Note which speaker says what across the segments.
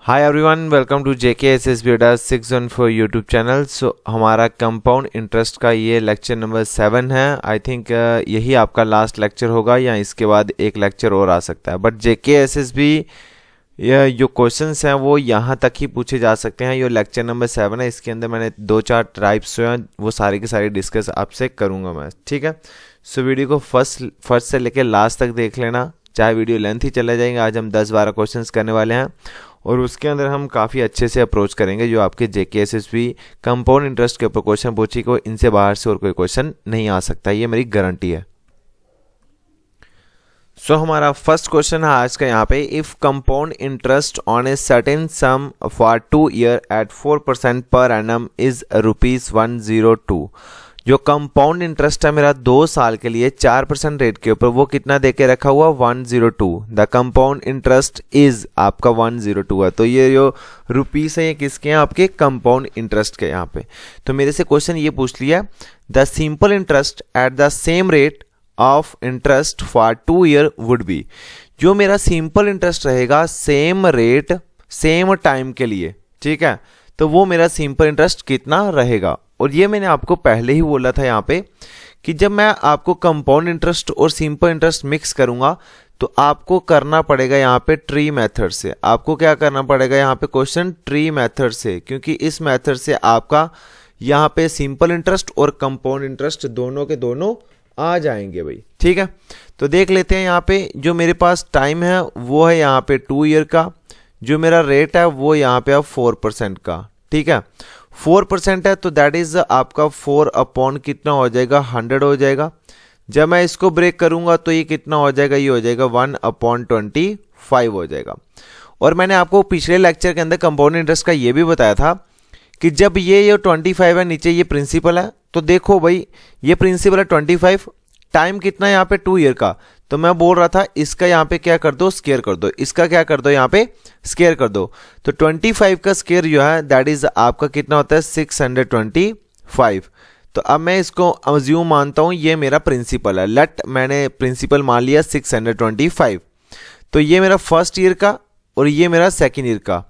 Speaker 1: Hi everyone, welcome to JKSS Beta 614 YouTube channel. So हमारा compound interest का ये lecture number 7 है। I think यही आपका लास्ट लेक्चर होगा या इसके बाद एक लेक्चर और आ सकता है। बट JKSS भी ये जो क्वेश्चंस हैं वो यहाँ तक ही पूछे जा सकते हैं। ये लेक्चर नंबर 7 है, इसके अंदर मैंने 2-4 टाइप्स जो हैं वो सारी की सारी डिस्कस आपसे करूँगा मैं, ठीक है। सो वीडियो को फर्स्ट से लेकर लास्ट तक देख लेना, चाहे वीडियो लेंथ ही चला जाएंगे। आज हम 10-12 क्वेश्चंस करने वाले हैं और उसके अंदर हम काफ़ी अच्छे से अप्रोच करेंगे। जो आपके JKSS भी कंपाउंड इंटरेस्ट के ऊपर क्वेश्चन पूछी को इनसे बाहर से और कोई क्वेश्चन नहीं आ सकता, ये मेरी गारंटी है। सो हमारा फर्स्ट क्वेश्चन है आज का यहाँ पे, if compound interest on a certain sum for 2 year at 4% per annum is ₹102। जो कंपाउंड इंटरेस्ट है मेरा 2 साल के लिए 4% रेट के ऊपर, वो कितना दे के रखा हुआ 102। द कंपाउंड इंटरेस्ट इज आपका 102 है। तो ये जो रुपीस है ये किसके हैं, आपके कंपाउंड इंटरेस्ट के यहाँ पे। तो मेरे से क्वेश्चन ये पूछ लिया, the simple interest at the same rate of interest for 2 year would be. जो मेरा सिंपल इंटरेस्ट रहेगा सेम रेट सेम टाइम के लिए, ठीक है, तो वो मेरा सिंपल इंटरेस्ट कितना रहेगा। और ये मैंने आपको पहले ही बोला था यहाँ पे कि जब मैं आपको कंपाउंड इंटरेस्ट और सिंपल इंटरेस्ट मिक्स करूंगा तो आपको करना पड़ेगा यहाँ पे ट्री मेथड से। आपको क्या करना पड़ेगा यहाँ पे क्वेश्चन, ट्री मेथड से, क्योंकि इस मेथड से आपका यहाँ पे सिंपल इंटरेस्ट और कंपाउंड इंटरेस्ट दोनों के दोनों आ जाएंगे भाई, ठीक है। तो देख लेते हैं यहाँ पे जो मेरे पास टाइम है वो है यहाँ पे 2 ईयर का, जो मेरा रेट है वो यहाँ पे 4% का, ठीक है। 4% है तो दैट इज आपका 4 अपॉन कितना हो जाएगा 100 हो जाएगा। जब मैं इसको ब्रेक करूंगा तो ये कितना हो जाएगा, ये हो जाएगा 1/25 हो जाएगा। और मैंने आपको पिछले लेक्चर के अंदर कंपाउंड इंटरेस्ट का ये भी बताया था कि जब ये 25 है, नीचे ये प्रिंसिपल है, तो देखो भाई ये प्रिंसिपल है 25, टाइम कितना है यहाँ पे 2 ईयर का, तो मैं बोल रहा था इसका यहाँ पे क्या कर दो, स्केयर कर दो, इसका क्या कर दो यहाँ पे स्केयर कर दो। तो 25 का स्केयर जो है दैट इज आपका कितना होता है 625। तो अब मैं इसको अज्यूम मानता हूं ये मेरा प्रिंसिपल है, लेट मैंने प्रिंसिपल मान लिया 625। तो ये मेरा फर्स्ट ईयर का और ये मेरा सेकेंड ईयर का,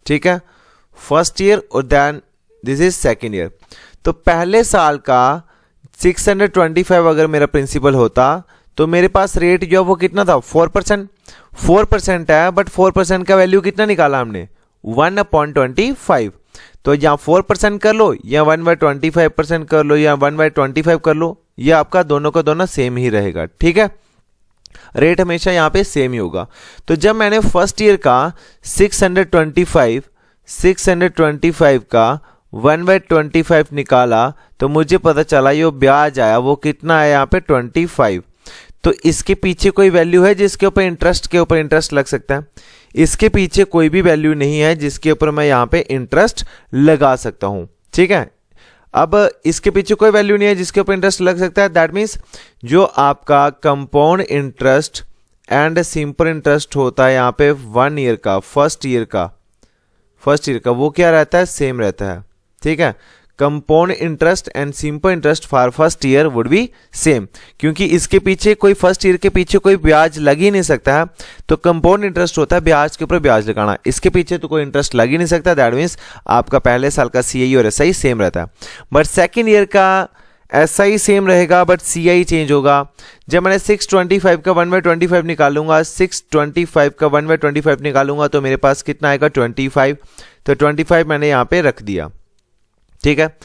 Speaker 1: ठीक है, फर्स्ट ईयर और then this is second year. तो पहले साल का 625 अगर मेरा प्रिंसिपल होता तो मेरे पास रेट जो है वो कितना था 4% है, बट 4% का वैल्यू कितना निकाला हमने 1/25। तो या 4% कर लो या 1/25% कर लो या 1/25 कर लो, ये आपका दोनों का दोनों सेम ही रहेगा, ठीक है। रेट हमेशा यहाँ पे सेम ही होगा। तो जब मैंने फर्स्ट ईयर का 625 का 1/25 निकाला तो मुझे पता चला ये ब्याज आया वो कितना है यहाँ पे 25। तो इसके पीछे कोई वैल्यू है जिसके ऊपर इंटरेस्ट के ऊपर इंटरेस्ट लग सकता है? इसके पीछे कोई भी वैल्यू नहीं है जिसके ऊपर मैं यहाँ पे इंटरेस्ट लगा सकता हूं, ठीक है। अब इसके पीछे कोई वैल्यू नहीं है जिसके ऊपर इंटरेस्ट लग सकता है, दैट मीन्स जो आपका compound interest and simple interest होता है यहाँ पे 1 ईयर का, फर्स्ट ईयर का वो क्या रहता है, सेम रहता है, ठीक है। Compound interest and simple interest for first year would be same, क्योंकि इसके पीछे कोई फर्स्ट ईयर के पीछे कोई ब्याज लग ही नहीं सकता है। तो कंपाउंड इंटरेस्ट होता है ब्याज के ऊपर ब्याज लगाना, इसके पीछे तो कोई इंटरेस्ट लग ही नहीं सकता, दैट मीन्स आपका पहले साल का CI और SI सेम रहता है। बट सेकेंड ईयर का SI सेम रहेगा बट CI चेंज होगा। जब मैंने 625 का 1/25 निकालूंगा, 625 का 1/25 निकालूंगा तो मेरे पास कितना आएगा 25। तो 25 मैंने यहाँ पे रख दिया, ठीक है।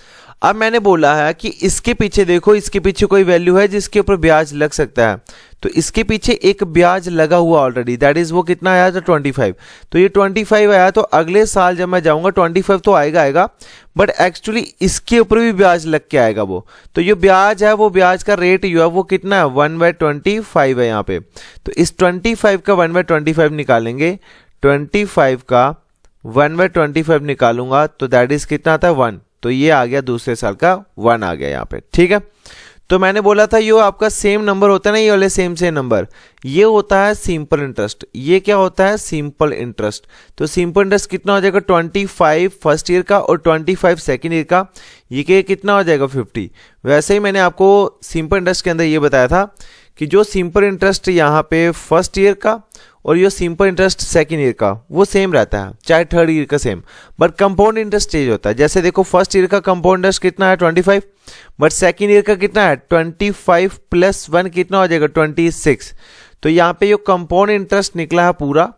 Speaker 1: अब मैंने बोला है कि इसके पीछे देखो, इसके पीछे कोई वैल्यू है जिसके ऊपर ब्याज लग सकता है, तो इसके पीछे एक ब्याज लगा हुआ ऑलरेडी, दैट इज वो कितना आया था 25। तो ये 25 आया तो अगले साल जब मैं जाऊंगा 25 तो आएगा, बट एक्चुअली इसके ऊपर भी ब्याज लग के आएगा वो। तो ये ब्याज है वो ब्याज का रेट जो है वो कितना है 1/25 है यहाँ पे। तो इस 25 का 1/25 निकालेंगे, 25 का 1/25 निकालूंगा तो दैट इज कितना आता है 1। तो ये आ गया दूसरे साल का 1 आ गया यहाँ पे, ठीक है। तो मैंने बोला था ये आपका सेम नंबर होता है ना, ये वाले सेम नंबर, ये होता है सिंपल इंटरेस्ट। ये क्या होता है सिंपल इंटरेस्ट। तो सिंपल इंटरेस्ट कितना हो जाएगा 25 फर्स्ट ईयर का और 25 सेकेंड ईयर का, ये कितना हो जाएगा 50। वैसे ही मैंने आपको सिंपल इंटरेस्ट के अंदर ये बताया था कि जो सिंपल इंटरेस्ट यहाँ पे फर्स्ट ईयर का और ये सिंपल इंटरेस्ट सेकेंड ईयर का वो सेम रहता है, चाहे थर्ड ईयर का same, but compound interest change होता है। जैसे देखो फर्स्ट ईयर का कंपाउंड इंटरेस्ट कितना है 25, बट सेकेंड ईयर का कितना है 25 प्लस 1 कितना हो जाएगा 26। तो यहाँ पे जो कंपाउंड इंटरेस्ट निकला है पूरा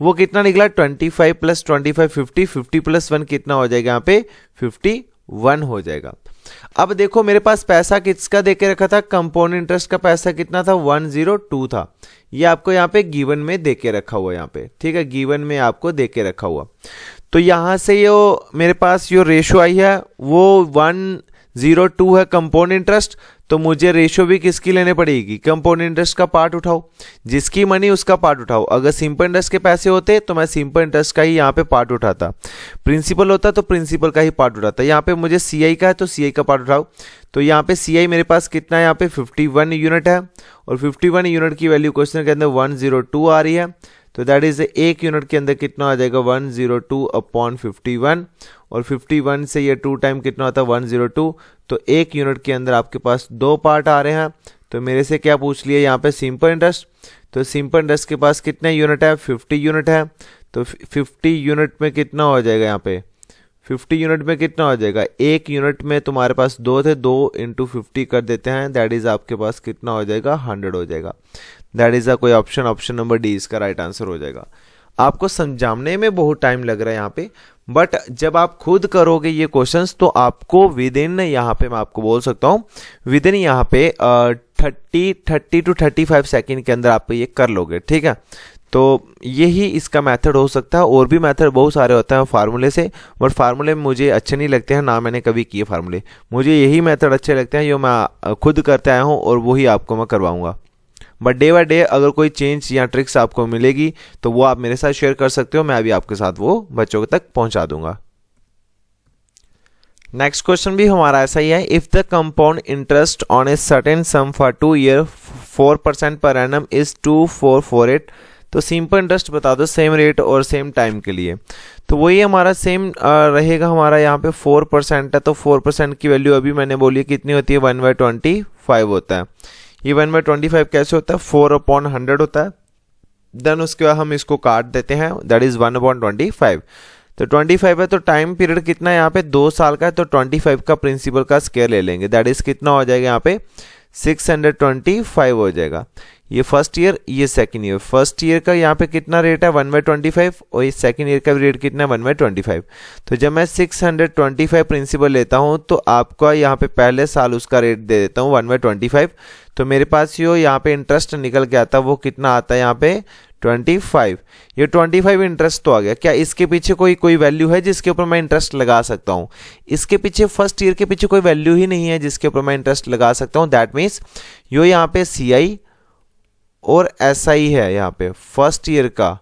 Speaker 1: वो कितना निकला 25 प्लस 25 50, 50 प्लस 1 कितना हो जाएगा यहाँ पे 51 हो जाएगा। अब देखो मेरे पास पैसा किसका देके रखा था, कंपाउंड इंटरेस्ट का पैसा कितना था 102 था, ये आपको यहाँ पे गिवन में देके रखा हुआ यहाँ पे, ठीक है, गिवन में आपको देके रखा हुआ। तो यहाँ से यो मेरे पास जो रेशो आई है वो 102 है कंपाउंड इंटरेस्ट, तो मुझे रेशो भी किसकी लेने पड़ेगी, कंपाउंड इंटरेस्ट का पार्ट उठाओ, जिसकी मनी उसका पार्ट उठाओ। अगर सिंपल इंटरेस्ट के पैसे होते तो मैं सिंपल इंटरेस्ट का ही यहाँ पे पार्ट उठाता, प्रिंसिपल होता तो प्रिंसिपल का ही पार्ट उठाता। यहाँ पे मुझे सीआई का है तो सीआई का पार्ट उठाओ। तो यहाँ पे सीआई मेरे पास कितना है, यहाँ पे 51 यूनिट है, और 51 यूनिट की वैल्यू क्वेश्चन के अंदर 102 आ रही है, तो दैट इज एक यूनिट के अंदर कितना आ जाएगा 102 अपॉन 51, और 51 से ये 2 टाइम कितना होता है 102, तो एक यूनिट के अंदर आपके पास 2 पार्ट आ रहे हैं। तो मेरे से क्या पूछ लिया यहाँ पे सिंपल इंटरेस्ट, तो सिंपल इंटरेस्ट के पास कितने यूनिट है 50 यूनिट है, तो 50 यूनिट में कितना हो जाएगा यहाँ पे 50 यूनिट में कितना हो जाएगा, एक यूनिट में तुम्हारे पास 2 थे, 2 इंटू 50 कर देते हैं, दैट इज आपके पास कितना हो जाएगा 100 हो जाएगा। दैट इज कोई ऑप्शन नंबर डी इसका राइट आंसर हो जाएगा। आपको समझाने में बहुत टाइम लग रहा है यहाँ पे, बट जब आप खुद करोगे ये क्वेश्चंस तो आपको विद इन यहाँ पे मैं आपको बोल सकता हूँ विद इन यहाँ पे 30 टू 35 सेकेंड के अंदर आप ये कर लोगे, ठीक है। तो यही इसका मेथड हो सकता है, और भी मेथड बहुत सारे होते हैं फार्मूले से, बट फार्मूले मुझे अच्छे नहीं लगते हैं, ना मैंने कभी किए फार्मूले, मुझे यही मेथड अच्छे लगते हैं जो मैं खुद करते आया हूँ और वही आपको मैं करवाऊंगा। बट डे बाय डे अगर कोई चेंज या ट्रिक्स आपको मिलेगी तो वो आप मेरे साथ शेयर कर सकते हो, मैं भी आपके साथ वो बच्चों तक पहुंचा दूंगा। नेक्स्ट क्वेश्चन भी हमारा ऐसा ही है, if the compound interest on a certain sum for 2 year 4% per annum is 2448, तो सिंपल इंटरेस्ट बता दो सेम रेट और सेम टाइम के लिए। तो वही हमारा सेम रहेगा, हमारा यहाँ पे 4% है, तो 4% की वैल्यू अभी मैंने बोली कितनी होती है 1/25 होता है। ये 1/25 कैसे होता है 4/100 होता है, देन उसके बाद हम इसको काट देते हैं, दैट इज 1/25। तो 25 है तो टाइम पीरियड कितना है यहाँ पे 2 साल का है, तो 25 का प्रिंसिपल का स्क्वायर ले लेंगे, दैट इज कितना हो जाएगा यहाँ पे 625 हो जाएगा। ये फर्स्ट ईयर ये सेकंड ईयर, फर्स्ट ईयर का यहाँ पे कितना रेट है 1/25 और ये सेकंड ईयर का रेट कितना है 1/25। तो जब मैं 625 प्रिंसिपल लेता हूँ तो आपका यहाँ पे पहले साल उसका रेट दे देता हूँ 1/25, तो मेरे पास यो यहाँ पे इंटरेस्ट निकल के आता है वो कितना आता है यहाँ पे 25। ये 25 इंटरेस्ट तो आ गया। क्या इसके पीछे कोई वैल्यू है जिसके ऊपर मैं इंटरेस्ट लगा सकता हूँ? इसके पीछे फर्स्ट ईयर के पीछे कोई वैल्यू ही नहीं है जिसके ऊपर मैं इंटरेस्ट लगा सकता हूँ। दैट मीन्स यो यहाँ पे CI और SI है, यहाँ पे फर्स्ट ईयर का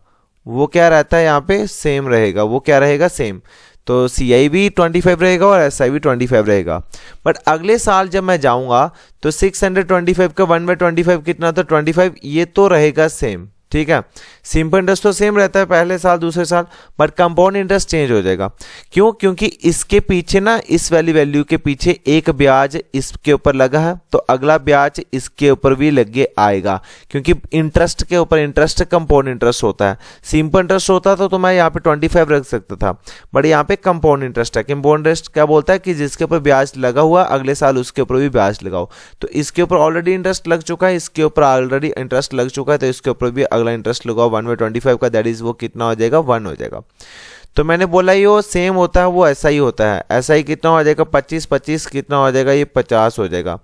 Speaker 1: वो क्या रहता है यहाँ पे सेम रहेगा, वो क्या रहेगा सेम, तो CI भी 25 रहेगा और SI भी 25 रहेगा। बट अगले साल जब मैं जाऊंगा तो 625 का 1/25 कितना, तो 25, ये तो रहेगा सेम, ठीक है। सिंपल इंटरेस्ट तो सेम रहता है पहले साल दूसरे साल, बट कंपाउंड इंटरेस्ट चेंज हो जाएगा। क्यों? क्योंकि इसके पीछे ना इस वाली वैल्यू के पीछे एक ब्याज इसके ऊपर लगा है, तो अगला ब्याज इसके ऊपर भी लगे आएगा, क्योंकि इंटरेस्ट के ऊपर इंटरेस्ट कंपाउंड इंटरेस्ट होता है। सिंपल इंटरेस्ट होता तो मैं यहाँ पे 25 रख सकता था, बट यहाँ पे कंपाउंड इंटरेस्ट है। कंपाउंड इंटरेस्ट क्या बोलता है कि जिसके ऊपर ब्याज लगा हुआ अगले साल उसके ऊपर भी ब्याज लगाओ। तो इसके ऊपर ऑलरेडी इंटरेस्ट लग चुका है, इसके ऊपर ऑलरेडी इंटरेस्ट लग चुका है, तो इसके ऊपर भी अगला इंटरेस्ट लगाओ 1/25 का, दैट इज वो कितना हो जाएगा 1 हो जाएगा। तो मैंने बोला ये सेम होता है वो SI होता है, SI कितना हो जाएगा 25 कितना हो जाएगा ये 50 हो जाएगा,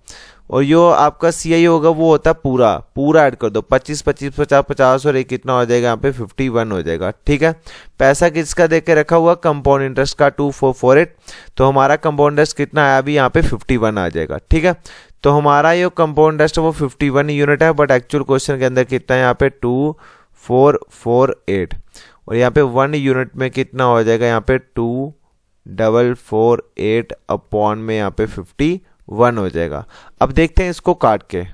Speaker 1: और यो आपका CI होगा वो होता है पूरा ऐड कर दो 25 50 और ये कितना हो जाएगा यहाँ पे 51 हो जाएगा, ठीक है। पैसा किसका देके रखा हुआ कंपाउंड इंटरेस्ट का 2448, तो हमारा कंपाउंड इंटरेस्ट कितना आया अभी यहाँ पे 51 आ जाएगा, ठीक है। तो हमारा ये कंपाउंड इंटरेस्ट वो 51 यूनिट है, बट एक्चुअल क्वेश्चन के अंदर कितना है यहाँ पे 2448, और यहाँ पे 1 यूनिट में कितना हो जाएगा यहाँ पे 2448 अपॉन में यहाँ पे 51 हो जाएगा। अब देखते हैं इसको काट के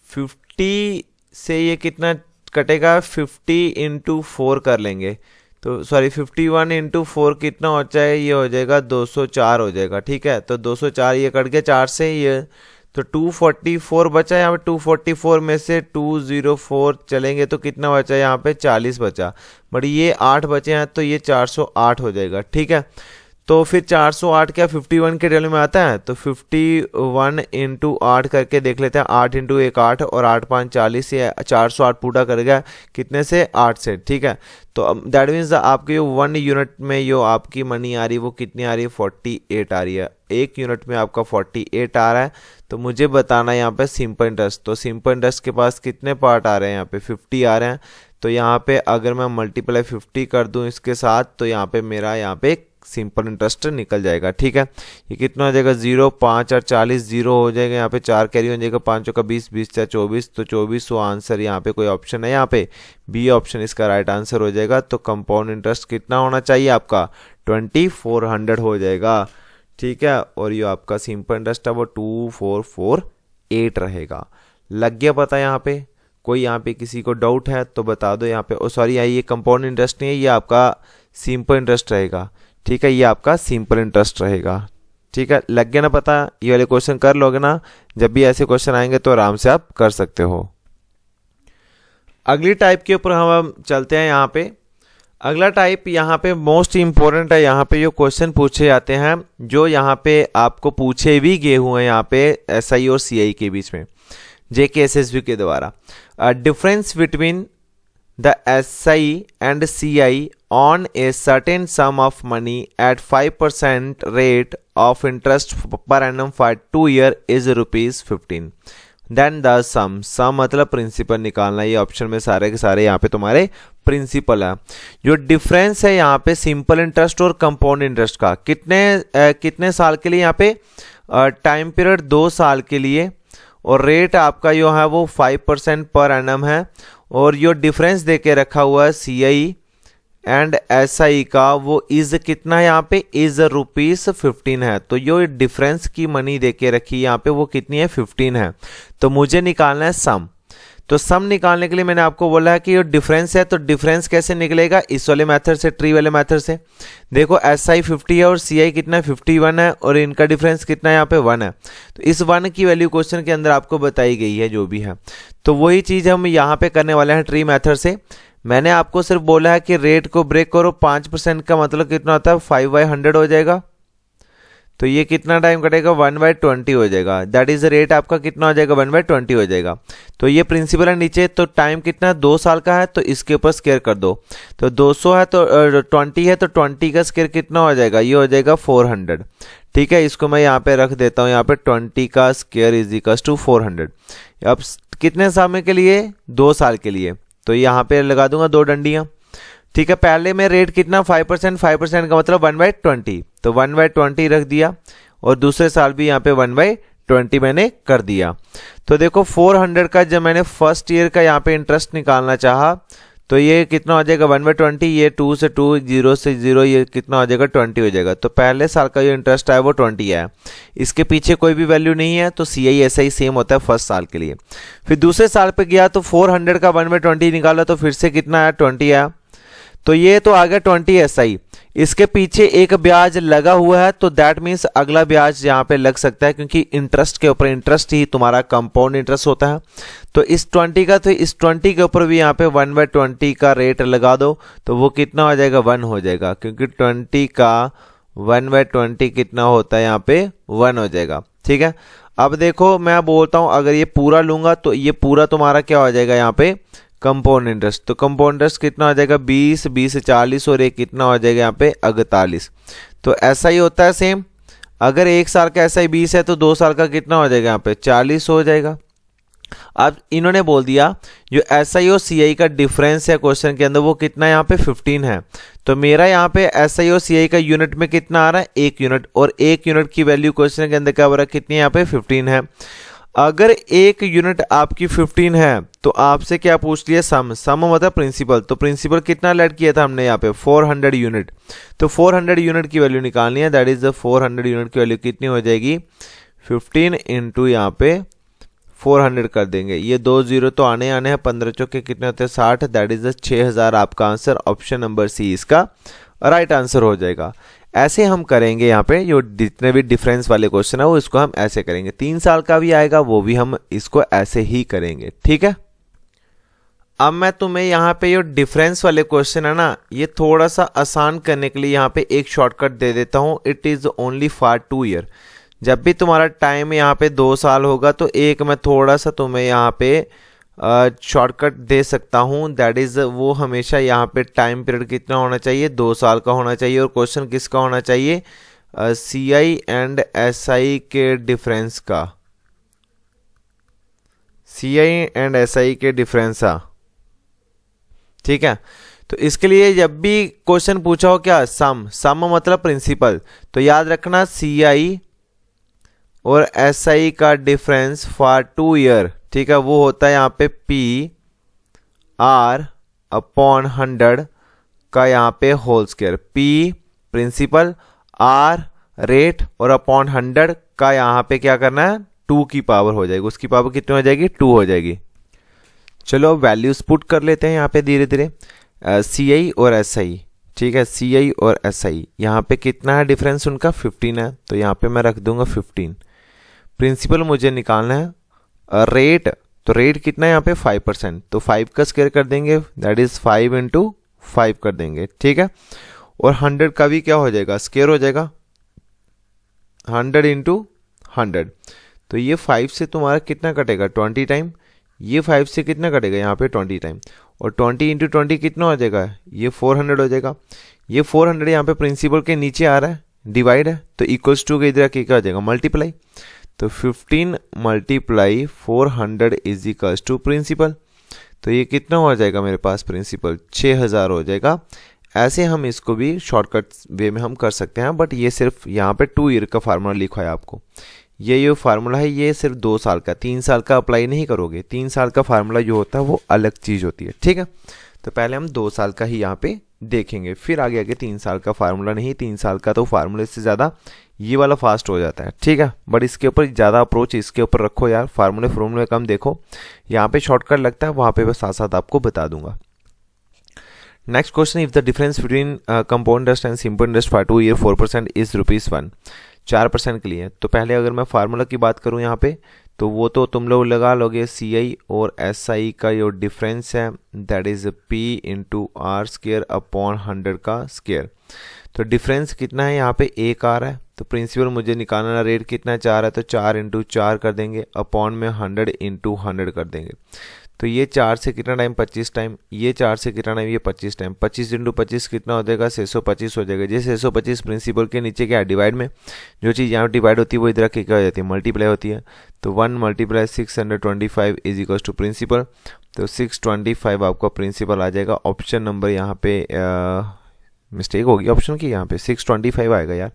Speaker 1: 50 से ये कितना कटेगा 50 इंटू 4 कर लेंगे, तो सॉरी 51 इंटू 4 कितना हो जाए ये हो जाएगा 204 हो जाएगा, ठीक है। तो 204 ये कट गया 4 से, ये तो 244 बचा यहाँ पे। 244 में से 204 चलेंगे तो कितना बचा यहाँ पे 40 बचा, बट ये 8 बचे हैं तो ये 408 हो जाएगा। ठीक है, तो फिर 408 क्या 51 के वैल्यू में आता है, तो 51 इंटू 8 करके देख लेते हैं। 8 इंटू 1 8 और 8 5 40, ये 408 पूरा कर गया कितने से 8 से। ठीक है, तो दैट मीन्स आपके जो 1 यूनिट में जो आपकी मनी आ रही है वो कितनी आ रही है 48 आ रही है। 1 यूनिट में आपका 48 आ रहा है, तो मुझे बताना है यहाँ पे सिंपल इंटरेस्ट। तो सिंपल इंटरेस्ट के पास कितने पार्ट आ रहे हैं, यहाँ पे 50 आ रहे हैं। तो यहाँ पे अगर मैं मल्टीप्लाई 50 कर दूं इसके साथ, तो यहाँ पे मेरा यहाँ पे सिंपल इंटरेस्ट निकल जाएगा। ठीक है, ये कितना हो जाएगा 0 5 और 40 0 हो जाएगा, यहाँ पे 4 कैरी हो जाएगा, 5 का 20 20 4 24, तो 2400 आंसर यहाँ पे कोई ऑप्शन है, यहाँ पे बी ऑप्शन इसका राइट आंसर हो जाएगा। तो कंपाउंड इंटरेस्ट कितना होना चाहिए आपका 2400 हो जाएगा। ठीक है, और ये आपका सिंपल इंटरेस्ट है वो 2448 रहेगा। लग गया पता यहाँ पे? कोई यहाँ पे किसी को डाउट है तो बता दो यहाँ पे। ओ सॉरी, ये कंपाउंड इंटरेस्ट नहीं है, ये आपका सिंपल इंटरेस्ट रहेगा। ठीक है, ये आपका सिंपल इंटरेस्ट रहेगा। ठीक है, लग गया ना पता? ये वाले क्वेश्चन कर लोगे ना, जब भी ऐसे क्वेश्चन आएंगे तो आराम से आप कर सकते हो। अगली टाइप के ऊपर हम चलते हैं। यहाँ पे अगला टाइप यहाँ पे मोस्ट इंपॉर्टेंट है। यहाँ पे जो क्वेश्चन पूछे जाते हैं, जो यहाँ पे आपको पूछे भी गए हुए हैं यहाँ पे SI और CI के बीच में, JK SSB के द्वारा। Difference between the SI and CI on a certain sum of money at 5% rate of interest per annum for 2 years is ₹15. Then the sum मतलब प्रिंसिपल निकालना। ये ऑप्शन में सारे के सारे यहाँ पे तुम्हारे प्रिंसिपल है। जो डिफरेंस है यहाँ पे सिंपल इंटरेस्ट और कंपाउंड इंटरेस्ट का, कितने साल के लिए, यहाँ पे टाइम पीरियड 2 साल के लिए, और रेट आपका जो है वो 5% पर एनम है। और जो डिफरेंस देके रखा हुआ है CI एंड SI का, वो इज कितना है यहाँ पे, इज ₹15 है। तो जो डिफरेंस की मनी देके रखी यहाँ पे वो कितनी है 15 है। तो मुझे निकालना है सम। तो सम निकालने के लिए मैंने आपको बोला है कि जो डिफरेंस है, तो डिफरेंस कैसे निकलेगा, इस वाले मेथड से, ट्री वाले मेथड से। देखो SI 50 है और CI कितना है 51 है, और इनका डिफरेंस कितना है यहाँ पे 1 है। तो इस 1 की वैल्यू क्वेश्चन के अंदर आपको बताई गई है जो भी है, तो वही चीज़ हम यहाँ पे करने वाले हैं ट्री मेथड से। मैंने आपको सिर्फ बोला है कि रेट को ब्रेक करो। 5% का मतलब कितना होता है 5/100 हो जाएगा। तो ये कितना टाइम कटेगा 1/20 हो जाएगा। दैट इज रेट आपका कितना हो जाएगा 1/20 हो जाएगा। तो ये प्रिंसिपल है नीचे, तो टाइम कितना 2 साल का है, तो इसके ऊपर स्केयर कर दो। तो 200 है तो 20 है, तो 20 का स्केयर कितना हो जाएगा, ये हो जाएगा 400। ठीक है, इसको मैं यहाँ पे रख देता हूँ, यहाँ पे 20 का स्केयर इज इक्वल्स टू 400। अब कितने समय के लिए, 2 साल के लिए, तो यहाँ पे लगा दूंगा 2 डंडियाँ। ठीक है, पहले में रेट कितना 5% का मतलब 1/20, तो 1/20 रख दिया, और दूसरे साल भी यहाँ पे 1/20 मैंने कर दिया। तो देखो 400 का जब मैंने फर्स्ट ईयर का यहाँ पे इंटरेस्ट निकालना चाहा, तो ये कितना हो जाएगा 1/20, ये 2 से 2 0 से 0, ये कितना हो जाएगा 20 हो जाएगा। तो पहले साल का जो इंटरेस्ट है वो 20 है, इसके पीछे कोई भी वैल्यू नहीं है, तो CI SI सेम होता है फर्स्ट साल के लिए। फिर दूसरे साल पे गया तो 400 का 1/20 निकाला, तो फिर से कितना आया 20 आया। तो ये तो आ गया 20 SI, इसके पीछे एक ब्याज लगा हुआ है, तो दैट मीन्स अगला ब्याज यहाँ पे लग सकता है, क्योंकि इंटरेस्ट के ऊपर इंटरेस्ट ही तुम्हारा कंपाउंड इंटरेस्ट होता है। तो इस 20 का, तो इस 20 के ऊपर भी यहाँ पे 1/20 का रेट लगा दो, तो वो कितना हो जाएगा 1 हो जाएगा, क्योंकि 20 का 1/20 कितना होता है यहाँ पे 1 हो जाएगा। ठीक है, अब देखो मैं बोलता हूँ, अगर ये पूरा लूंगा तो ये पूरा तुम्हारा क्या हो जाएगा यहाँ पे कंपाउंड इंटरेस्ट। तो कंपाउंड इंटरेस्ट कितना हो जाएगा 20 20 40, और एक कितना हो जाएगा यहाँ पे 48। तो ऐसा ही होता है सेम, अगर 1 साल का SI 20 है, तो 2 साल का कितना हो जाएगा यहाँ पे 40 हो जाएगा। अब इन्होंने बोल दिया जो SI और CI का डिफरेंस है क्वेश्चन के अंदर, वो कितना यहाँ पे 15 है। तो मेरा यहाँ पे SI और CI का यूनिट में कितना आ रहा है 1 यूनिट, और 1 यूनिट की वैल्यू क्वेश्चन के अंदर क्या हो रहा है, कितनी यहाँ पे 15 है। अगर 1 यूनिट आपकी 15 है, तो आपसे क्या पूछ लिया सम मतलब प्रिंसिपल। तो प्रिंसिपल कितना लेट किया था हमने यहाँ पे 400 यूनिट, तो 400 यूनिट की वैल्यू निकालनी है। दैट इज द 400 यूनिट की वैल्यू कितनी हो जाएगी 15 इंटू यहाँ पे 400 कर देंगे। ये 2 0 तो आने हैं, 15 चौके कितने होते हैं 60, दैट इज द 6000 आपका आंसर। ऑप्शन नंबर C इसका राइट आंसर हो जाएगा। ऐसे हम करेंगे यहाँ पे, जो जितने भी डिफरेंस वाले क्वेश्चन है वो इसको हम ऐसे करेंगे। 3 साल का भी आएगा वो भी हम इसको ऐसे ही करेंगे, ठीक है। अब मैं तुम्हें यहाँ पे जो डिफरेंस वाले क्वेश्चन है ना, ये थोड़ा सा आसान करने के लिए यहाँ पे एक शॉर्टकट दे देता हूँ। It is only for 2 year. जब भी तुम्हारा टाइम यहाँ पे 2 साल होगा तो एक मैं थोड़ा सा तुम्हें यहाँ पे शॉर्टकट दे सकता हूँ। दैट इज़, वो हमेशा यहाँ पे टाइम पीरियड कितना होना चाहिए, 2 साल का होना चाहिए। और क्वेश्चन किसका होना चाहिए, CI एंड SI के डिफरेंस का, CI एंड SI के डिफरेंस का, ठीक है। तो इसके लिए जब भी क्वेश्चन पूछा हो क्या, सम मतलब प्रिंसिपल, तो याद रखना CI और SI का डिफरेंस फॉर 2 ईयर, ठीक है, वो होता है यहाँ पे PR अपॉन 100 का यहाँ पे whole square. P principal, R rate और अपॉन 100 का यहाँ पे क्या करना है, 2 की पावर हो जाएगी। उसकी पावर कितनी हो जाएगी, 2 हो जाएगी। चलो वैल्यूज पुट कर लेते हैं यहाँ पे धीरे धीरे। CI और SI, ठीक है, CI और SI यहाँ पे कितना है डिफरेंस उनका, 15 है, तो यहाँ पे मैं रख दूंगा 15। प्रिंसिपल मुझे निकालना है, रेट, तो रेट कितना है यहाँ पे 5%, तो 5 का स्क्वायर कर देंगे, दैट इज 5 इंटू 5 कर देंगे, ठीक है। और 100 का भी क्या हो जाएगा, स्क्वायर हो जाएगा, 100 इंटू 100, तो ये 5 से तुम्हारा कितना कटेगा, 20 टाइम। ये 5 से कितना कटेगा यहाँ पे 20 टाइम, और 20 इंटू 20 कितना हो जाएगा, ये 400 हो जाएगा। ये 400 यहाँ पे प्रिंसिपल के नीचे आ रहा है, डिवाइड है, तो इक्वल्स टू के इधर क्या हो जाएगा, मल्टीप्लाई। तो 15 multiply 400 is equals to principal, तो ये कितना हो जाएगा मेरे पास प्रिंसिपल, 6000 हो जाएगा। ऐसे हम इसको भी शॉर्टकट वे में हम कर सकते हैं, बट ये सिर्फ यहाँ पे 2 ईयर का फार्मूला लिखा है आपको। ये फार्मूला है, ये सिर्फ 2 साल का, 3 साल का अप्लाई नहीं करोगे। 3 साल का फार्मूला जो होता है वो अलग चीज़ होती है, ठीक है। तो पहले हम 2 साल का ही यहाँ पे देखेंगे, फिर आगे आगे 3 साल का फार्मूला नहीं। 3 साल का तो फार्मूले से ज़्यादा ये वाला फास्ट हो जाता है, ठीक है। बट इसके ऊपर ज़्यादा अप्रोच इसके ऊपर रखो यार, फार्मूले कम देखो, यहाँ पे शॉर्टकट लगता है, वहाँ पे मैं साथ साथ आपको बता दूंगा। Next question, if the difference between compound interest and simple interest for 2 year 4% is ₹1, 4% के लिए। तो पहले अगर मैं फार्मूला की बात करूं यहाँ पे, तो वो तो तुम लोग लगा लोगे, CI और SI का जो डिफरेंस है that is P into R square upon 100 का स्क्वायर। तो डिफरेंस कितना है यहाँ पे, 1 आ रहा है, तो प्रिंसिपल मुझे निकालना, रेट कितना 4 है, तो 4 इंटू 4 कर देंगे, अपॉन में 100 इंटू 100 कर देंगे। तो ये 4 से कितना टाइम, 25 टाइम, ये 4 से कितना टाइम, ये 25 टाइम, 25 इंटू 25 कितना हो जाएगा, 625 हो जाएगा। ये 625 प्रिंसिपल के नीचे क्या है, डिवाइड में, जो चीज़ यहाँ डिवाइड होती है वो इधर क्या हो जाती है, मल्टीप्लाई होती है। तो 1 multiply 625 is equal to principal, तो 625 आपका प्रिंसिपल आ जाएगा। ऑप्शन नंबर यहाँ पे मिस्टेक होगी ऑप्शन की, यहाँ पे 625 आएगा यार,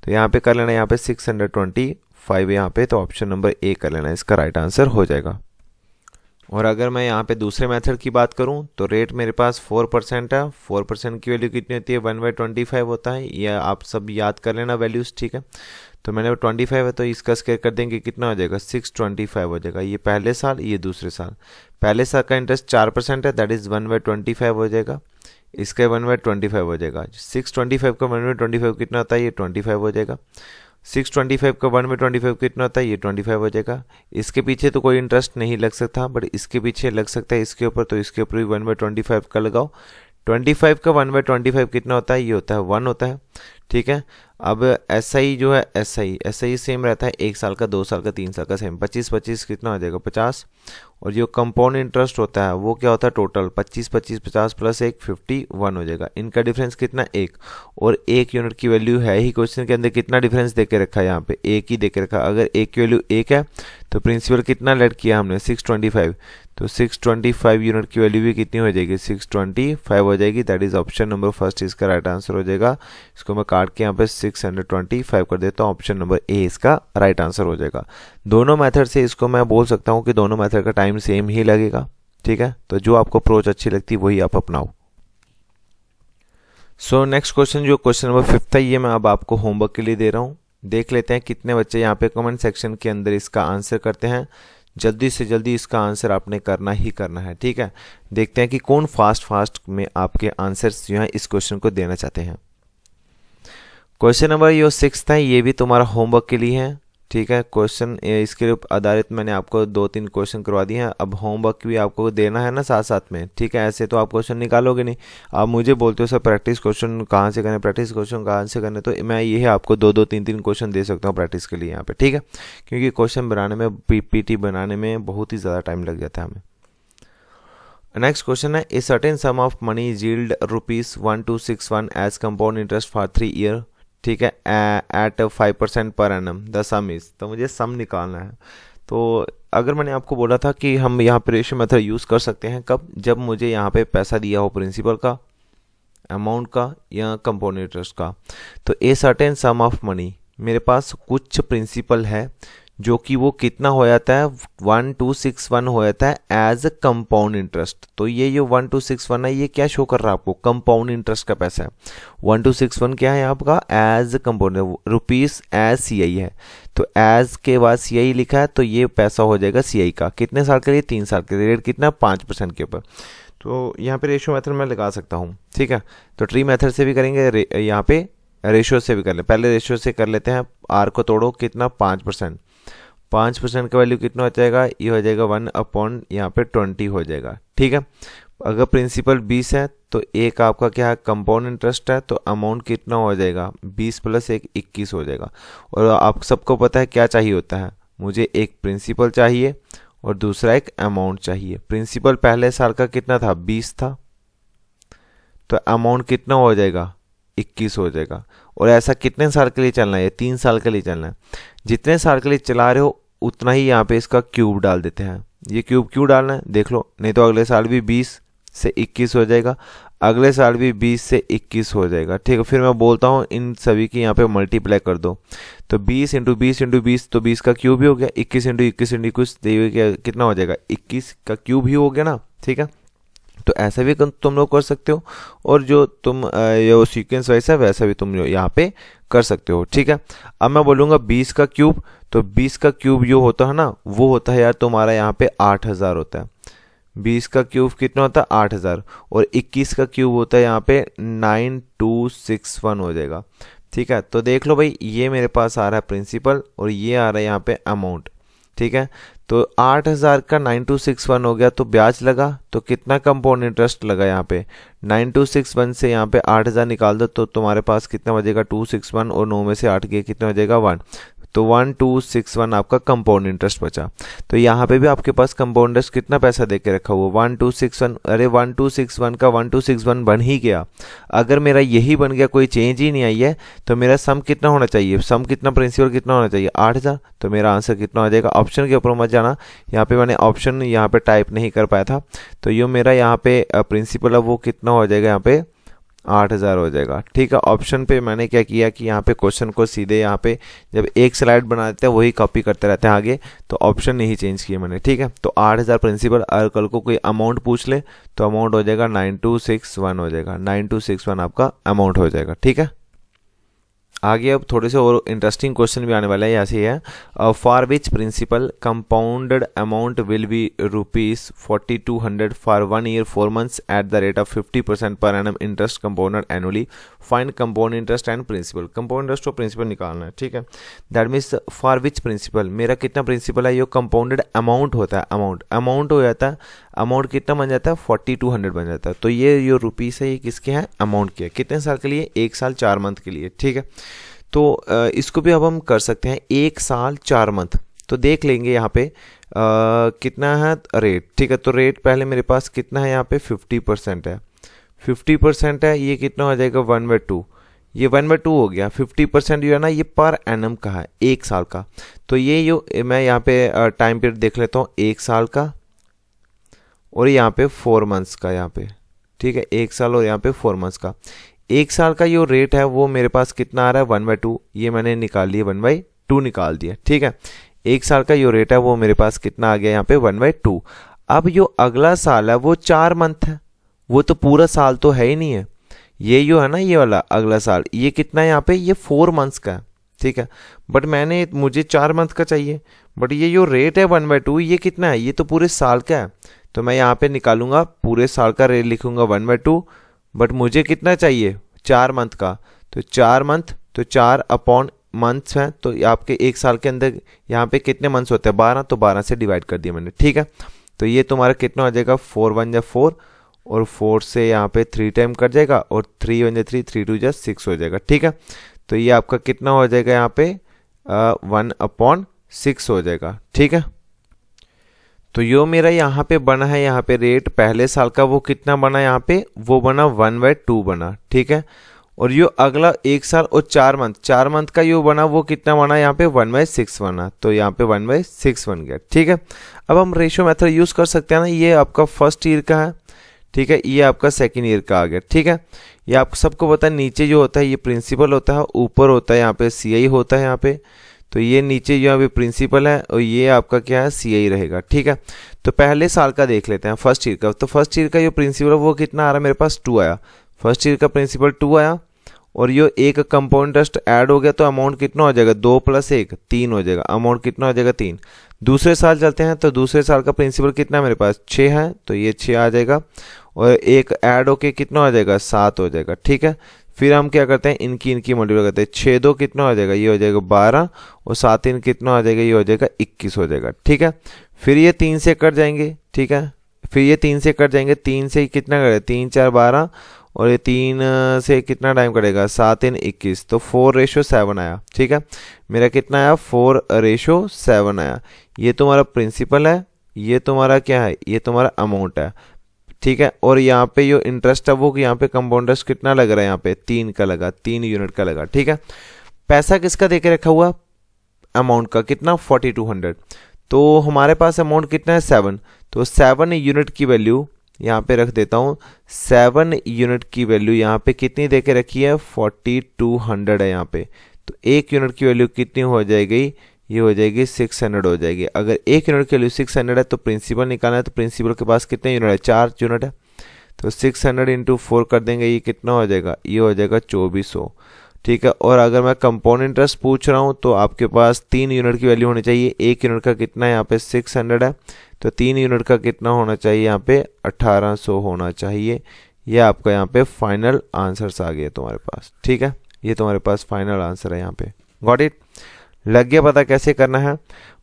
Speaker 1: तो यहाँ पे कर लेना, यहाँ पे 625 यहाँ पे, तो ऑप्शन नंबर A कर लेना, इसका राइट आंसर हो जाएगा। और अगर मैं यहाँ पे दूसरे मेथड की बात करूँ, तो रेट मेरे पास 4% है, 4% की वैल्यू कितनी होती है, 1/25 होता है, यह आप सब याद कर लेना वैल्यूज़, ठीक है। तो मैंने 25 है, तो इसका स्क्वायर कर देंगे, कितना हो जाएगा, 625 हो जाएगा। ये पहले साल, ये दूसरे साल। पहले साल का इंटरेस्ट 4% है, दैट इज़ 1/25 हो जाएगा, इसका 1/25 हो जाएगा। 625 का 1/25 कितना होता है, ये 25 हो जाएगा। 625 का 1/25 कितना होता है, ये 25 हो जाएगा। इसके पीछे तो कोई इंटरेस्ट नहीं लग सकता, बट इसके पीछे लग सकता है इसके ऊपर, तो इसके ऊपर भी 1/25 का लगाओ। 25 का 1/25 कितना होता है, ये होता है 1 होता है, ठीक है। अब SI जो है, SI सेम रहता है, 1 साल का, 2 साल का, 3 साल का सेम। 25 कितना हो जाएगा, 50। और जो कंपाउंड इंटरेस्ट होता है वो क्या होता है, टोटल 25 50 प्लस 1 51 हो जाएगा। इनका डिफरेंस कितना, 1, और 1 यूनिट की वैल्यू है ही क्वेश्चन के अंदर, कितना डिफरेंस दे के रखा है यहाँ पे, 1 ही दे के रखा। अगर 1 की वैल्यू 1 है तो प्रिंसिपल कितना लेट किया हमने, 625, तो 625 यूनिट की वैल्यू भी कितनी हो जाएगी, 625 हो जाएगी। That is option number first इसका राइट आंसर हो जाएगा। इसको मैं काट के यहाँ पे 625 कर देता हूँ, ऑप्शन नंबर A इसका राइट आंसर हो जाएगा। दोनों मेथड से इसको मैं बोल सकता हूँ कि दोनों मेथड का टाइम सेम ही लगेगा, ठीक है। तो जो आपको अप्रोच अच्छी लगती है वही आप अपनाओ। सो नेक्स्ट क्वेश्चन, जो क्वेश्चन नंबर 5 है, ये मैं अब आपको होमवर्क के लिए दे रहा हूँ। देख लेते हैं कितने बच्चे यहाँ पे कमेंट सेक्शन के अंदर इसका आंसर करते हैं। जल्दी से जल्दी इसका आंसर आपने करना ही करना है, ठीक है। देखते हैं कि कौन फास्ट में आपके आंसर्स जो हैं इस क्वेश्चन को देना चाहते हैं। क्वेश्चन नंबर यो 6 है, ये भी तुम्हारा होमवर्क के लिए है, ठीक है। क्वेश्चन इसके आधारित मैंने आपको 2-3 क्वेश्चन करवा दिए हैं। अब होमवर्क भी आपको देना है ना साथ साथ में, ठीक है। ऐसे तो आप क्वेश्चन निकालोगे नहीं। आप मुझे बोलते हो सर प्रैक्टिस क्वेश्चन कहाँ से करने, प्रैक्टिस क्वेश्चन कहाँ से करने, तो मैं यही आपको 2-2, 3-3 क्वेश्चन दे सकता हूँ प्रैक्टिस के लिए यहाँ पे, ठीक है। क्योंकि क्वेश्चन बनाने में, पीपीटी बनाने में बहुत ही ज़्यादा टाइम लग जाता है हमें। नेक्स्ट क्वेश्चन है, a certain sum of money is yield ₹1261 as compound interest for 3 year, ठीक है, eight 5% per annum, the some is. तो मुझे सम निकालना है। तो अगर मैंने आपको बोला था कि हम यहाँ पे रेशियो मेथड यूज़ कर सकते हैं कब, जब मुझे यहाँ पे पैसा दिया हो प्रिंसिपल का, अमाउंट का या कंपाउंड इंटरेस्ट का। तो ए सर्टेन सम ऑफ मनी, मेरे पास कुछ प्रिंसिपल है जो कि वो कितना हो जाता है, 1261 हो जाता है एज अ कंपाउंड इंटरेस्ट। तो ये जो 1261 है, ये क्या शो कर रहा है आपको, कंपाउंड इंटरेस्ट का पैसा है। 1261 क्या है आपका, as compound, rupees as CI है। तो एज के बाद CI लिखा है, तो ये पैसा हो जाएगा CI का। कितने साल के लिए, 3 साल के लिए। रेट कितना, 5% के ऊपर। तो यहाँ पे रेशियो मेथड में लगा सकता हूँ, ठीक है। तो ट्री मेथड से भी करेंगे, यहाँ पे रेशियो से भी कर ले। पहले रेशियो से कर लेते हैं, आर को तोड़ो, कितना, 5%। 5% का वैल्यू कितना हो जाएगा, ये हो जाएगा 1 यहाँ पे 20 हो जाएगा, ठीक है। अगर प्रिंसिपल 20 है तो एक आपका क्या है, कंपाउंड इंटरेस्ट है, तो अमाउंट कितना हो जाएगा, 20 + 1 21 हो जाएगा। और आप सबको पता है क्या चाहिए होता है, मुझे एक प्रिंसिपल चाहिए और दूसरा एक अमाउंट चाहिए। प्रिंसिपल पहले साल का कितना था, 20 था, तो अमाउंट कितना हो जाएगा, 21 हो जाएगा। और ऐसा कितने साल के लिए चलना है, 3 साल के लिए चलना है। जितने साल के लिए चला रहे हो उतना ही यहाँ पे इसका क्यूब डाल देते हैं। ये क्यूब क्यों डालना है देख लो, नहीं तो अगले साल भी 20 से 21 हो जाएगा, अगले साल भी 20 से 21 हो जाएगा, ठीक है। फिर मैं बोलता हूँ इन सभी की यहाँ पे मल्टीप्लाई कर दो, तो 20 × 20 × 20, तो 20 का क्यूब ही हो गया। 21 × 21 × 21 कितना हो जाएगा, 21 का क्यूब ही हो गया ना, ठीक है। तो ऐसा भी तुम लोग कर सकते हो, और जो तुम ये सीक्वेंस वैसा है वैसा भी तुम यहाँ पे कर सकते हो, ठीक है। अब मैं बोलूँगा 20 का क्यूब, तो 20 का क्यूब जो होता है ना, वो होता है यार तुम्हारा यहाँ पे 8000 होता है। 20 का क्यूब कितना होता है, 8000। और 21 का क्यूब होता है यहाँ पे 9261 हो जाएगा, ठीक है। तो देख लो भाई, ये मेरे पास आ रहा है प्रिंसिपल और ये आ रहा है यहाँ पे अमाउंट, ठीक है। तो 8000 का 9261 हो गया, तो ब्याज लगा, तो कितना कंपाउंड इंटरेस्ट लगा यहाँ पे, 9261 से यहाँ पे 8000 निकाल दो, तो तुम्हारे पास कितना बचेगा, 261, और 9 में से 8 गए, कितना हो जाएगा, 1। तो 1261 आपका कंपाउंड इंटरेस्ट बचा। तो यहाँ पे भी आपके पास कंपाउंड इंटरेस्ट कितना पैसा दे के रखा हुआ, 1261। अरे 1261 का 1261 बन ही गया। अगर मेरा यही बन गया, कोई चेंज ही नहीं आई है, तो मेरा सम कितना होना चाहिए, सम कितना, प्रिंसिपल कितना होना चाहिए, 8000। तो मेरा आंसर कितना हो जाएगा, ऑप्शन के ऊपर मत जाना, यहाँ पे मैंने ऑप्शन यहाँ पे टाइप नहीं कर पाया था, तो ये मेरा यहाँ पे प्रिंसिपल है वो कितना हो जाएगा, यहाँ पे 8000 हो जाएगा, ठीक है। ऑप्शन पे मैंने क्या किया कि यहाँ पे क्वेश्चन को सीधे यहाँ पे जब एक स्लाइड बना देते हैं वही कॉपी करते रहते हैं आगे, तो ऑप्शन नहीं चेंज किए मैंने, ठीक है। तो 8000 प्रिंसिपल, अगर कल को कोई अमाउंट पूछ ले तो अमाउंट हो जाएगा 9261 हो जाएगा, 9261 आपका अमाउंट हो जाएगा, ठीक है। आगे अब थोड़े से और इंटरेस्टिंग क्वेश्चन भी आने वाला है, ऐसे ही है, for which principal compounded amount will be ₹4200 for 1 year 4 months at the rate of 50% per annum interest compounded annually, find compound interest and principal. Compound interest और प्रिंसिपल निकालना है, ठीक है। That means for which principal, मेरा कितना principal है, ये compounded amount होता है, अमाउंट हो जाता है, अमाउंट कितना बन जाता है, 4200 बन जाता है। तो ये जो रुपीस है ये किसके हैं, अमाउंट के, कितने साल के लिए, 1 साल 4 मंथ के लिए, ठीक है। तो इसको भी अब हम कर सकते हैं 1 साल 4 मंथ। तो देख लेंगे यहाँ पे कितना है रेट, ठीक है। तो रेट पहले मेरे पास कितना है, यहाँ पे 50% है, 50% है, ये कितना हो जाएगा 1/2, ये 1/2 हो गया। 50% जो है ना ये पर एनम का है, 1 साल का। तो ये जो मैं यहाँ पे टाइम पीरियड देख लेता हूँ, 1 साल का और यहाँ पे 4 मंथ्स का, यहाँ पे, ठीक है, 1 साल और यहाँ पे 4 मंथ्स का। 1 साल का जो रेट है वो मेरे पास कितना आ रहा है, 1/2, ये मैंने निकाल लिया, 1/2 निकाल दिया, ठीक है। 1 साल का जो रेट है वो मेरे पास कितना आ गया, यहाँ पे 1/2। अब जो अगला साल है वो 4 मंथ है, वो तो पूरा साल तो है ही नहीं है। ये जो है ना ये वाला अगला साल, ये कितना है यहाँ पे, ये 4 मंथ्स का है, ठीक है। बट मुझे 4 मंथ का चाहिए, बट ये जो रेट है 1/2 ये कितना है, ये तो पूरे साल का है। तो मैं यहाँ पे निकालूंगा पूरे साल का रेट, लिखूंगा 1/2, बट मुझे कितना चाहिए, 4 मंथ का। तो 4 मंथ तो 4 अपॉन मंथ्स हैं, तो आपके एक साल के अंदर यहाँ पे कितने मंथ्स होते हैं 12, तो 12 से डिवाइड कर दिया मैंने, ठीक है। तो ये तुम्हारा कितना हो जाएगा 4 1 जा 4 और 4 से यहाँ पे 3 टाइम कट जाएगा और 3 1 जा 3 3 2 जा 6 हो जाएगा, ठीक है। तो ये आपका कितना हो जाएगा यहाँ पे 1/6 हो जाएगा, ठीक है। तो यो मेरा यहाँ पे बना है, यहाँ पे रेट पहले साल का वो कितना बना यहाँ पे, वो बना 1/2 बना, ठीक है। और यो अगला एक साल और 4 मंथ का यो बना, वो कितना बना यहाँ पे 1/6 बना, तो यहाँ पे 1/6 बन गया, ठीक है। अब हम रेशियो मेथड यूज कर सकते हैं ना, ये आपका फर्स्ट ईयर का है, ठीक है, ये आपका सेकेंड ईयर का आ गया, ठीक है। ये आप सबको पता है, नीचे जो होता है ये प्रिंसिपल होता है, ऊपर होता है यहाँ पे CI होता है यहाँ पे, तो ये नीचे यहाँ पे प्रिंसिपल है और ये आपका क्या है CI रहेगा, ठीक है। तो पहले साल का देख लेते हैं फर्स्ट ईयर का, तो फर्स्ट ईयर का जो प्रिंसिपल है वो कितना आ रहा है मेरे पास 2 आया, फर्स्ट ईयर का प्रिंसिपल 2 आया और ये एक कंपाउंड इंटरेस्ट ऐड हो गया, तो अमाउंट कितना हो जाएगा 2 + 1 3 हो जाएगा, अमाउंट कितना हो जाएगा 3। दूसरे साल चलते हैं, तो दूसरे साल का प्रिंसिपल कितना मेरे पास 6 है, तो ये 6 आ जाएगा और एक ऐड होके कितना हो जाएगा 7 हो जाएगा, ठीक है। फिर हम क्या करते हैं, इनकी मल्टीप्लाई करते हैं, 6 2 कितना हो जाएगा, ये हो जाएगा 12 और 7 3 कितना हो जाएगा, ये हो जाएगा 21 हो जाएगा, ठीक है। फिर ये 3 से कट जाएंगे, ठीक है, फिर ये 3 से कट जाएंगे, 3 से कितना करेगा 3 4 12 और ये 3 से कितना टाइम करेगा 7 3 21, तो 4:7 आया, ठीक है। मेरा कितना आया 4:7 आया। ये तुम्हारा प्रिंसिपल है, ये तुम्हारा क्या है, ये तुम्हारा अमाउंट है, ठीक है। और यहाँ पे जो इंटरेस्ट है वो यहाँ पे कंपाउंड इंटरेस्ट कितना लग रहा है, यहाँ पे 3 का लगा, 3 यूनिट का लगा, ठीक है। पैसा किसका देके रखा हुआ, अमाउंट का कितना 4200, तो हमारे पास अमाउंट कितना है 7, तो 7 यूनिट की वैल्यू यहाँ पे रख देता हूँ, 7 यूनिट की वैल्यू यहाँ पे कितनी देके रखी है 4200 है यहाँ पे, तो 1 यूनिट की वैल्यू कितनी हो जाएगी, ये हो जाएगी 600 हो जाएगी। अगर 1 यूनिट की वैल्यू 600 है तो प्रिंसिपल निकालना है, तो प्रिंसिपल के पास कितने यूनिट है 4 यूनिट है, तो 600 × 4 कर देंगे, ये कितना हो जाएगा, ये हो जाएगा 2400, ठीक है। और अगर मैं कंपाउंड इंटरेस्ट पूछ रहा हूँ तो आपके पास 3 यूनिट की वैल्यू होनी चाहिए, 1 यूनिट का कितना है यहाँ पे 600 है, तो 3 यूनिट का कितना होना चाहिए यहाँ पे 1800 होना चाहिए। ये आपका यहाँ पे फाइनल आंसर्स आ गए तुम्हारे पास, ठीक है, ये तुम्हारे पास फाइनल आंसर है यहाँ पे। गॉट इट, लग गया पता कैसे करना है।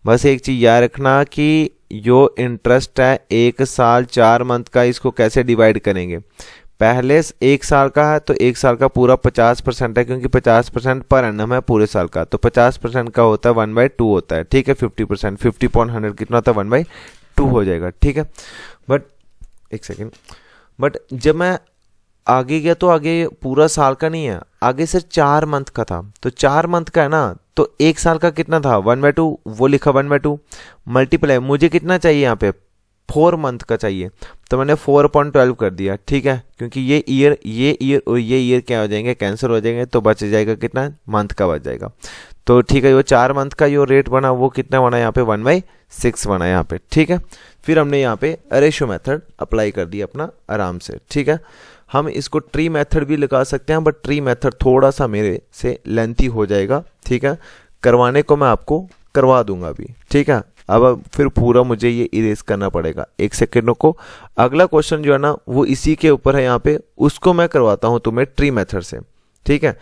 Speaker 1: बस एक चीज़ याद रखना कि जो इंटरेस्ट है 1 साल 4 मंथ का, इसको कैसे डिवाइड करेंगे। पहले 1 साल का है तो 1 साल का पूरा 50% है, क्योंकि 50% पर एनम है पूरे साल का, तो 50% का होता है 1/2 होता है, ठीक है। 50% 50/100 कितना होता है 1/2 हो जाएगा, ठीक है। बट एक सेकेंड, बट जब मैं आगे गया तो आगे पूरा साल का नहीं है, आगे सिर्फ 4 मंथ का था, तो 4 मंथ का है ना, तो 1 साल का कितना था 1/2, वो लिखा 1/2 मल्टीप्लाई, मुझे कितना चाहिए यहाँ पे 4 मंथ का चाहिए, तो मैंने 4/12 कर दिया, ठीक है। क्योंकि ये ईयर और ये ईयर क्या हो जाएंगे कैंसिल हो जाएंगे, तो बच जाएगा कितना मंथ का बच जाएगा, तो ठीक है। वो 4 मंथ का जो रेट बना वो कितना बना यहाँ पे 1/6 बना यहाँ पे, ठीक है। फिर हमने यहाँ पे रेशियो मेथड अप्लाई कर दिया अपना आराम से, ठीक है। हम इसको ट्री मेथड भी लगा सकते हैं, बट ट्री मेथड थोड़ा सा मेरे से लेंथी हो जाएगा, ठीक है। करवाने को मैं आपको करवा दूंगा अभी, ठीक है। अब फिर पूरा मुझे ये इरेज करना पड़ेगा, 1 सेकेंड को। अगला क्वेश्चन जो है ना वो इसी के ऊपर है यहाँ पे, उसको मैं करवाता हूँ तुम्हें ट्री मेथड से, ठीक है।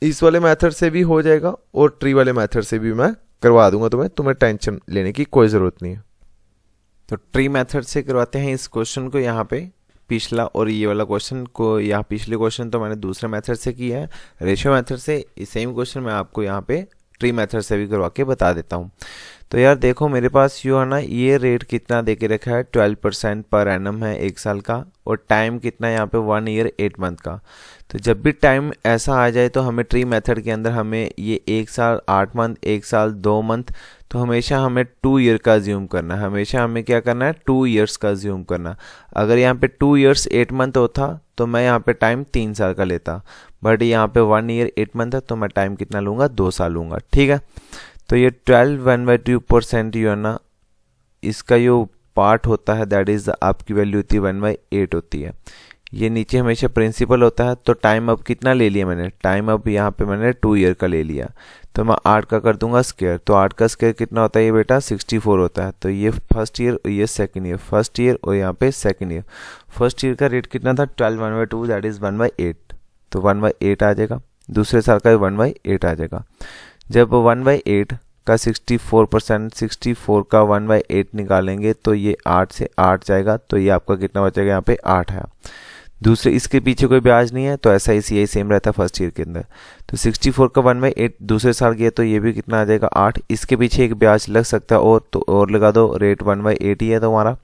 Speaker 1: इस वाले मेथड से भी हो जाएगा और ट्री वाले मेथड से भी मैं करवा दूंगा तुम्हें टेंशन लेने की कोई ज़रूरत नहीं है। तो ट्री मेथड से करवाते हैं इस क्वेश्चन को यहाँ पे, पिछला और ये वाला क्वेश्चन को, यहाँ पिछले क्वेश्चन तो मैंने दूसरे मेथड से किया है, रेशियो मेथड से सेम क्वेश्चन मैं आपको यहाँ पे ट्री मेथड से भी करवा के बता देता हूँ। तो यार देखो मेरे पास जो है ना ये रेट कितना दे के रखा है 12% पर एनम है 1 साल का, और टाइम कितना है यहाँ पे 1 ईयर 8 मंथ का। तो जब भी टाइम ऐसा आ जाए तो हमें ट्री मेथड के अंदर हमें ये 1 साल 8 मंथ 1 साल 2 मंथ, तो हमेशा हमें 2 ईयर का ज्यूम करना है, हमेशा हमें क्या करना है 2 ईयर्स का ज्यूम करना। अगर यहाँ पे 2 ईयर्स 8 मंथ होता तो मैं यहाँ पे टाइम 3 साल का लेता, बट यहाँ पे 1 ईयर 8 मंथ है तो मैं टाइम कितना लूँगा 2 साल लूँगा, ठीक है। तो ये 12/1/2% जो है ना इसका जो पार्ट होता है दैट इज आपकी वैल्यू होती है 1/8 होती है। ये नीचे हमेशा प्रिंसिपल होता है, तो टाइम अब कितना ले लिया मैंने, टाइम अब यहाँ पे मैंने 2 ईयर का ले लिया, तो मैं 8 का कर दूंगा स्क्वायर, तो 8 का स्क्वायर कितना होता है ये बेटा 64 होता है। तो ये फर्स्ट ईयर और ये सेकंड ईयर, फर्स्ट ईयर और यहाँ पे सेकंड ईयर। फर्स्ट ईयर का रेट कितना था 12/2 दैट इज 1/8, तो 1/8 आ जाएगा, दूसरे साल का 1/8 आ जाएगा। जब 1/8 का 64%, 64 का 1/8 निकालेंगे तो ये 8 से 8 जाएगा, तो ये आपका कितना बचेगा, यहाँ पे 8 है। दूसरे इसके पीछे कोई ब्याज नहीं है तो ऐसा ही सेम रहता है फर्स्ट ईयर के अंदर। तो 64 का 1/8 दूसरे साल गया तो ये भी कितना आ जाएगा, 8। इसके पीछे एक ब्याज लग सकता है और, तो और लगा दो, रेट 1/8 ही है तुम्हारा।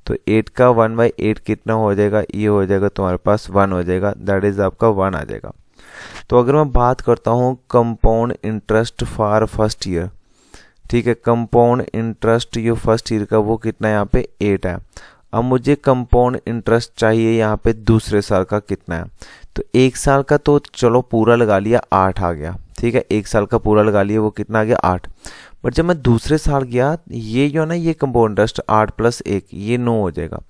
Speaker 1: तो 8 का 1/8 कितना हो जाएगा, ये हो जाएगा तुम्हारे पास 1 हो जाएगा, दैट इज आपका 1 आ जाएगा। तो अगर मैं बात करता हूँ compound interest for first year, ठीक है, कंपाउंड इंटरेस्ट ये फर्स्ट ईयर का वो कितना है, यहाँ पे 8 है। अब मुझे कंपाउंड इंटरेस्ट चाहिए यहाँ पे दूसरे साल का कितना है। तो एक साल का तो चलो पूरा लगा लिया, 8 आ गया, ठीक है, एक साल का पूरा लगा लिया, वो कितना आ गया, 8। बट जब मैं दूसरे साल गया, ये जो है ना, ये कंपाउंड इंटरेस्ट 8 + 1 ये 9 हो जाएगा।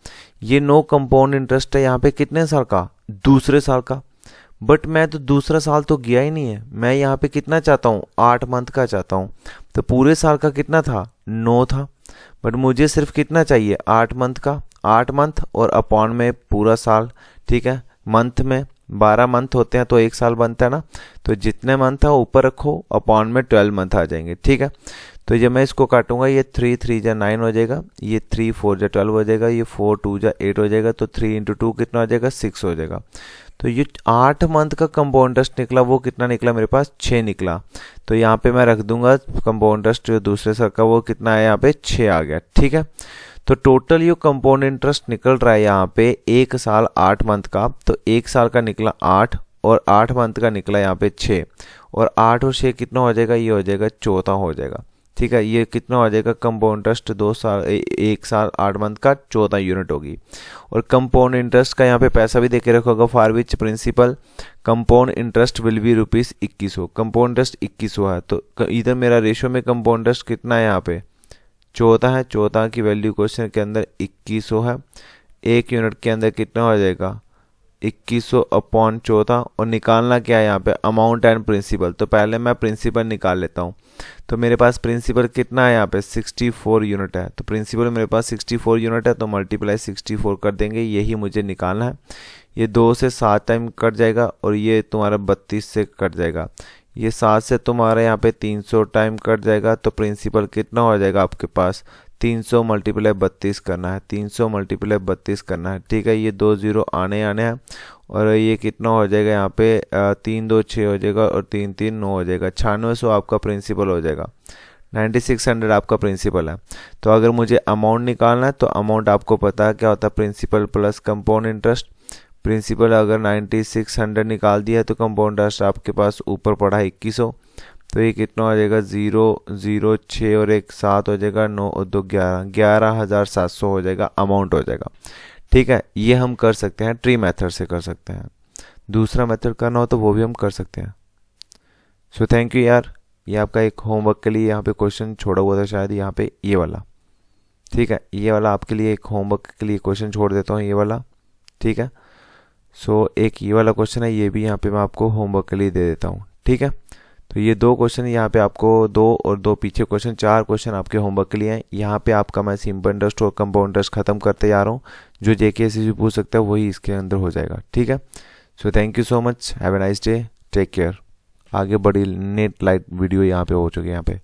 Speaker 1: ये 9 कंपाउंड इंटरेस्ट है यहाँ पे कितने साल का, दूसरे साल का। बट मैं तो दूसरा साल तो गया ही नहीं है, मैं यहाँ पे कितना चाहता हूँ, 8 मंथ का चाहता हूँ। तो पूरे साल का कितना था, 9 था, बट मुझे सिर्फ कितना चाहिए, 8 मंथ का, 8 मंथ और अपॉन में पूरा साल, ठीक है। मंथ में 12 मंथ होते हैं तो एक साल बनता है ना, तो जितने मंथ है ऊपर रखो, अपॉन में 12 मंथ आ जाएंगे, ठीक है। तो जब मैं इसको काटूंगा, ये 3 3 जा 9 हो जाएगा, ये 3 4 जा 12 हो जाएगा, ये 4 2 जा 8 हो जाएगा, तो 3 × 2 कितना हो जाएगा, 6 हो जाएगा। तो ये 8 मंथ का कंपाउंड इंटरेस्ट निकला, वो कितना निकला मेरे पास, 6 निकला। तो यहाँ पे मैं रख दूंगा कंपाउंड इंटरेस्ट जो दूसरे साल का वो कितना है, यहाँ पे 6 आ गया, ठीक है। तो टोटल ये कंपाउंड इंटरेस्ट निकल रहा है यहाँ पे एक साल 8 मंथ का, तो एक साल का निकला 8 और 8 मंथ का निकला यहाँ पे 6, और 8 और 6 कितना हो जाएगा, ये हो जाएगा 14 हो जाएगा, ठीक है। ये कितना हो जाएगा, कंपाउंड इंटरेस्ट 2 साल एक साल 8 मंथ का 14 यूनिट होगी। और कंपाउंड इंटरेस्ट का यहाँ पे पैसा भी देके रखोगा, for which principal compound interest will be ₹2100। Compound interest 2100 है, तो इधर मेरा रेशियो में कंपाउंड इंटरेस्ट कितना है, यहाँ पे 14 है। 14 की वैल्यू क्वेश्चन के अंदर 2100 है। एक यूनिट के अंदर कितना हो जाएगा, 2100 अपॉन 14, और निकालना क्या है यहाँ पे, अमाउंट एंड प्रिंसिपल। तो पहले मैं प्रिंसिपल निकाल लेता हूँ। तो मेरे पास प्रिंसिपल कितना है यहाँ पे, 64 यूनिट है। तो प्रिंसिपल मेरे पास 64 यूनिट है, तो मल्टीप्लाई 64 कर देंगे, यही मुझे निकालना है। ये 2 से 7 टाइम कट जाएगा और ये तुम्हारा 32 से कट जाएगा। ये 7 से तुम्हारे यहाँ पे 300 टाइम कट जाएगा। तो प्रिंसिपल कितना हो जाएगा आपके पास, 300 × 32 करना है, 300 × 32 करना है, ठीक है। ये 2 0 आने हैं, और ये कितना हो जाएगा यहाँ पे 3 2 6 हो जाएगा, और 3 3 9 हो जाएगा। 9600 आपका प्रिंसिपल हो जाएगा, 9600 आपका प्रिंसिपल है। तो अगर मुझे अमाउंट निकालना है, तो अमाउंट आपको पता है क्या होता है, principal plus compound interest. Principal अगर 9600 निकाल दिया तो कंपाउंड इंटरेस्ट आपके पास ऊपर पड़ा है 2100। तो ये कितना हो जाएगा, 0 0 6 और 1 7 हो जाएगा, 9 और 2 11, 11700 हो जाएगा, अमाउंट हो जाएगा, ठीक है। ये हम कर सकते हैं, ट्री मेथड से कर सकते हैं। दूसरा मेथड करना हो तो वो भी हम कर सकते हैं। सो थैंक यू यार। ये आपका एक होमवर्क के लिए यहाँ पे क्वेश्चन छोड़ा हुआ था शायद, यहाँ पे ये वाला, ठीक है। ये वाला आपके लिए एक होमवर्क के लिए क्वेश्चन छोड़ देता हूँ, ये वाला, ठीक है। सो एक ये वाला क्वेश्चन है, ये भी यहाँ पे मैं आपको होमवर्क के लिए दे देता हूँ, ठीक है। तो ये 2 क्वेश्चन यहाँ पे आपको, 2 और 2 पीछे क्वेश्चन, 4 क्वेश्चन आपके होमवर्क के लिए हैं। यहाँ पे आपका मैं सिंपल इंटरेस्ट और कंपाउंड इंटरेस्ट खत्म करते जा रहा हूँ। जो JKSSB पूछ सकता है वही इसके अंदर हो जाएगा, ठीक है। So thank you so much, have a nice day, take care. आगे बड़ी नेट लाइट वीडियो यहाँ पे हो चुकी है यहाँ पे।